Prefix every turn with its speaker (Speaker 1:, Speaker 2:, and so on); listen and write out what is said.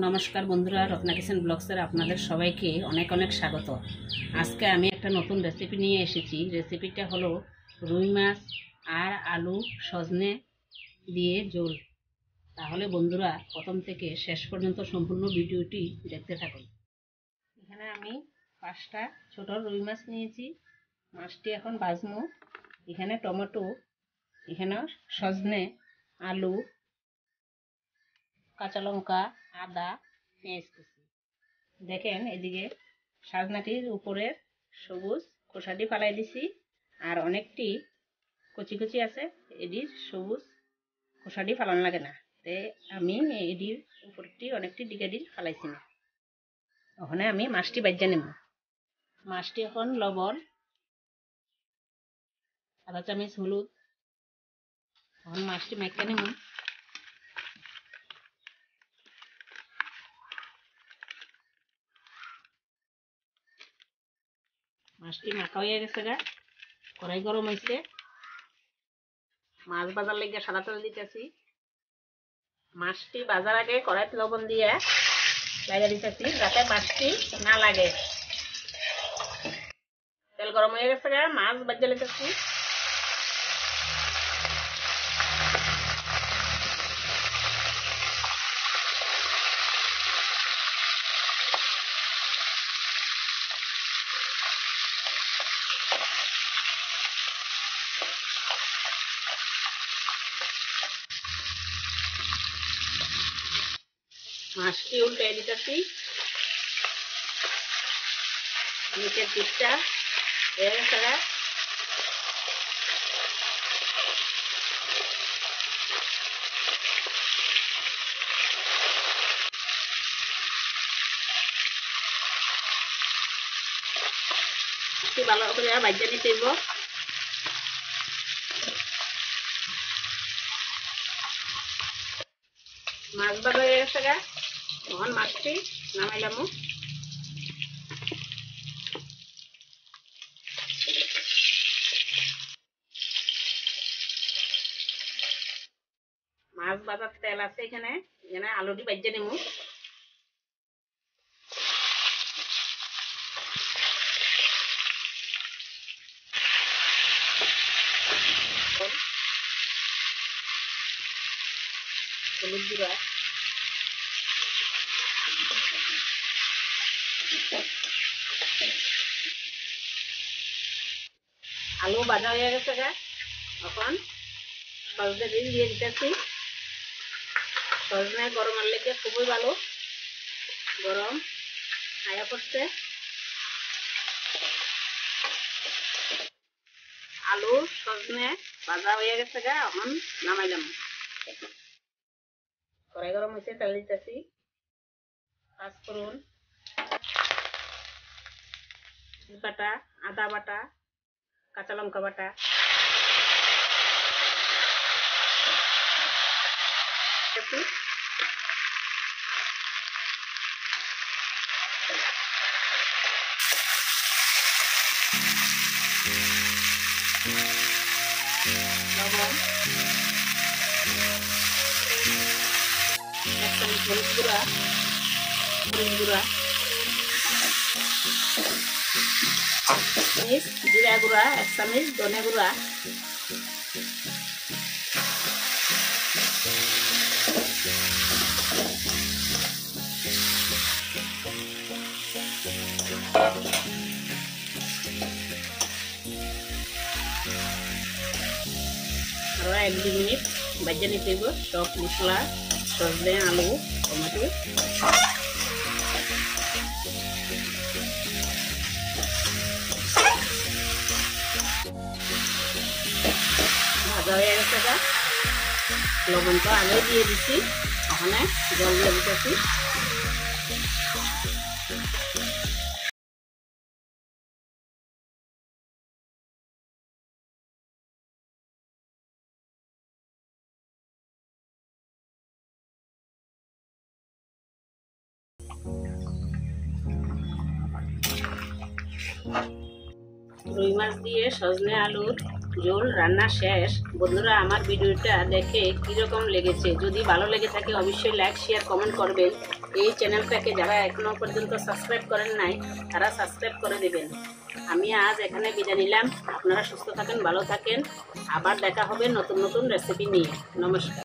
Speaker 1: নমস্কার বন্ধুরা, রত্না কিচেন ব্লগসের আপনাদের সবাইকে অনেক অনেক স্বাগত। আজকে আমি একটা নতুন রেসিপি নিয়ে এসেছি। রেসিপিটা হলো রুই মাছ আর আলু সজনে দিয়ে ঝোল। তাহলে বন্ধুরা প্রথম থেকে শেষ পর্যন্ত সম্পূর্ণ ভিডিওটি দেখতে থাকুন। এখানে আমি 5টা ছোট রুই মাছ নিয়েছি। মাছটি এখন ভাজবো। এখানে টমেটো, এখানে সজনে, আলু, কাঁচা লঙ্কা, আদা, পেঁয়াজ কুচি। দেখেন এদিকে সজনাটির উপরের সবুজ খোসাটি ফালাই দিছি, আর অনেকটি কচি কচি আছে। এটির সবুজ খোসাটি ফালান লাগে না, তে আমি এটির উপরটি অনেকটি ডিগাটি ফালাইছি না। ওখানে আমি মাছটি বাজ্যা নেব। মাছটি এখন লবণ, আধা চামচ হলুদ, এখন মাছটি মেখে নেব। মাছটি মাখা হয়ে গেছে গা, কড়াই গরম হয়েছে। মাছ ভাজার লেগে সাদা তেল দিতেছি। মাছটি ভাজার আগে কড়াইতে লবণ দিয়ে লাগিয়ে দিতেছি যাতে মাছটি না লাগে। তেল গরম হয়ে গেছে গা, মাছ ভাজা লিতেছি। মাছটি উল্টে দিতেছি। নিচের দিকটা হয়ে গেছে গা। ভালো করে ভাজা নিতে হইব। মাছ ভাজা হয়ে গেছে গা, তখন মাছটি নামাইলাম। মাছ ভাজার তেল আছে এখানে, এখানে আলুটি ভাজা নেব। হলুদ গুঁড়া, আলু ভাজা হয়ে গেছে গা, এখন সজনে দিয়ে দিতেছি। সজনে গরমের লেগে খুবই ভালো, গরম আয়া পড়ছে। আলু সজনে ভাজা হয়ে গেছে গা, এখন নামাইলাম। কড়াই গরম হয়েছে, তেল দিতেছি। পাঁচফোড়ন বাটা, আদা বাটা, কাঁচা লঙ্কা বাটা, লবণ, এক চামচ হলুদ গুঁড়া, মরিচ গুঁড়া, জিরা গুঁড়া, এক চামচ ধনে গুঁড়া, আরো 1-2 মিনিট ভাজা নিতে হইব সব মশলা, সজনে, আলু, টমেটো। ভাজা হয়ে গেছে গা, লবণ তো আগে দিয়ে দিচ্ছি, ওখানে জল দিয়ে দিতেছি। রুই মাছ দিয়ে সজনে আলুর ঝোল রান্না শেষ। বন্ধুরা, আমার ভিডিওটা দেখে কীরকম লেগেছে? যদি ভালো লেগে থাকে অবশ্যই লাইক, শেয়ার, কমেন্ট করবেন। এই চ্যানেলটাকে যারা এখনও পর্যন্ত সাবস্ক্রাইব করেন নাই তারা সাবস্ক্রাইব করে দেবেন। আমি আজ এখানে বিদায় নিলাম। আপনারা সুস্থ থাকেন, ভালো থাকেন। আবার দেখা হবে নতুন নতুন রেসিপি নিয়ে। নমস্কার।